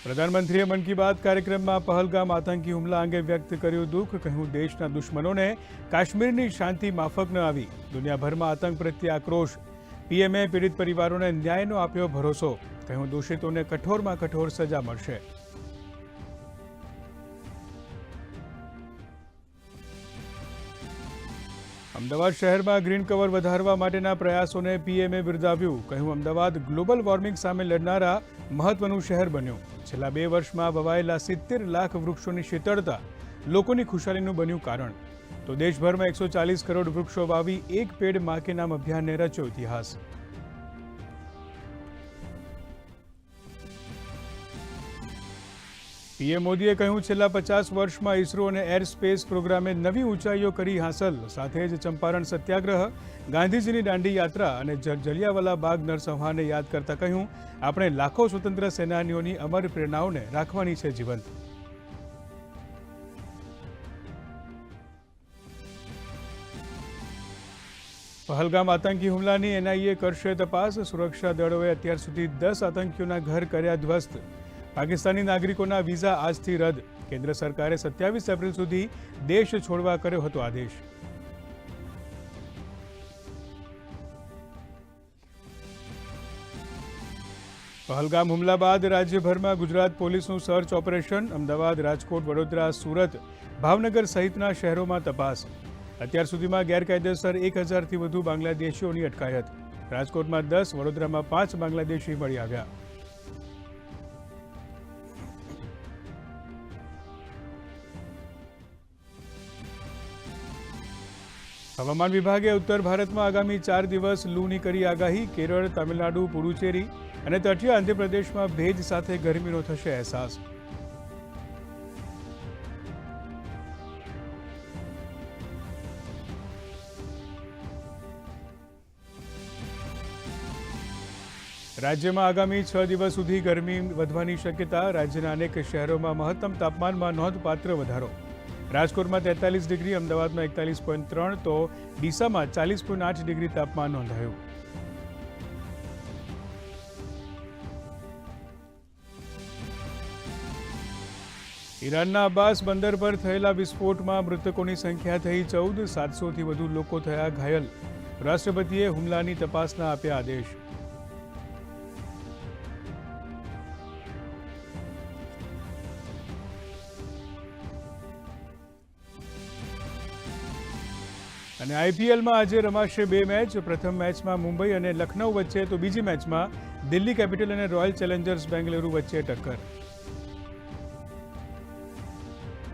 પ્રધાનમંત્રીએ મન કી બાત કાર્યક્રમમાં પહલગામ આતંકી હુમલા અંગે વ્યક્ત કર્યું દુઃખ. કહ્યું, દેશના દુશ્મનોને કાશ્મીરની શાંતિ માફક ન આવી. દુનિયાભરમાં આતંક પ્રત્યે આક્રોશ. પીએમએ પીડિત પરિવારોને ન્યાયનો આપ્યો ભરોસો. કહ્યું, દોષિતોને કઠોરમાં કઠોર સજા મળશે. અમદાવાદ શહેરમાં ગ્રીન કવર વધારવા માટેના પ્રયાસોને પીએમએ બિરદાવ્યું. કહ્યું, અમદાવાદ ગ્લોબલ વોર્મિંગ સામે લડનારા મહત્વનું શહેર બન્યું. છેલ્લા 2 વર્ષમાં વવાયેલા 70 લાખ વૃક્ષોની શીતળતા લોકોની ખુશાલીનું બન્યું કારણ. તો દેશભરમાં 140 કરોડ વૃક્ષો વાવી એક પેડ માં કે નામ અભિયાનને રચ્યો ઇતિહાસ. પીએમ મોદીએ કહ્યું, છેલ્લા 50 વર્ષમાં ઇસરો અને એર સ્પેસ પ્રોગ્રામે નવી ઊંચાઈઓ કરી હાંસલ. સાથે જ ચંપારણ સત્યાગ્રહ, ગાંધીજીની દાંડી યાત્રા અને જલિયાવાલા બાગ નરસંહારને યાદ કરતા કહ્યું, આપણે લાખો સ્વતંત્ર સેનાનીઓની અમર પ્રેરણાઓને રાખવાની છે જીવંત. પહલગામ આતંકી હુમલાની એનઆઈએ કરશે તપાસ. સુરક્ષા દળોએ અત્યાર સુધી 10 આતંકીઓના ઘર કર્યા ધ્વસ્ત. પાકિસ્તાની નાગરિકોના વિઝા આજથી રદ. કેન્દ્ર સરકારે 27 એપ્રિલ સુધી દેશ છોડવા કર્યો હતો આદેશ. પહલગામ હુમલા બાદ રાજ્યભરમાં ગુજરાત પોલીસનું સર્ચ ઓપરેશન. અમદાવાદ, રાજકોટ, વડોદરા, સુરત, ભાવનગર સહિતના શહેરોમાં તપાસ. અત્યાર સુધીમાં ગેરકાયદેસર 1000થી વધુ બાંગ્લાદેશીઓની અટકાયત. રાજકોટમાં 10, વડોદરામાં 5 બાંગ્લાદેશી મળી આવ્યા. હવામાન વિભાગે ઉત્તર ભારતમાં આગામી 4 દિવસ લૂની કરી આગાહી. કેરળ, તમિલનાડુ, પુડુચેરી અને તટીય આંધ્રપ્રદેશમાં ભેજ સાથે ગરમીનો થશે અહેસાસ. રાજ્યમાં આગામી 6 દિવસ સુધી ગરમી વધવાની શક્યતા. રાજ્યના અનેક શહેરોમાં મહત્તમ તાપમાનમાં નોંધપાત્ર વધારો. રાજકોટમાં 43 ડિગ્રી, અમદાવાદમાં 41.3 તો ડીસામાં 40.8 ડિગ્રી તાપમાન નોંધાયું. ઈરાનના અબ્બાસ બંદર પર થયેલા વિસ્ફોટમાં મૃતકોની સંખ્યા થઈ 14. 700થી વધુ લોકો થયા ઘાયલ. રાષ્ટ્રપતિએ હુમલાની તપાસના આપ્યા આદેશ. અને આઈપીએલમાં આજે રમાશે 2 મેચ. પ્રથમ મેચમાં મુંબઈ અને લખનઉ વચ્ચે, તો બીજી મેચમાં દિલ્હી કેપિટલ અને રોયલ ચેલેન્જર્સ બેંગલુરુ વચ્ચે ટક્કર.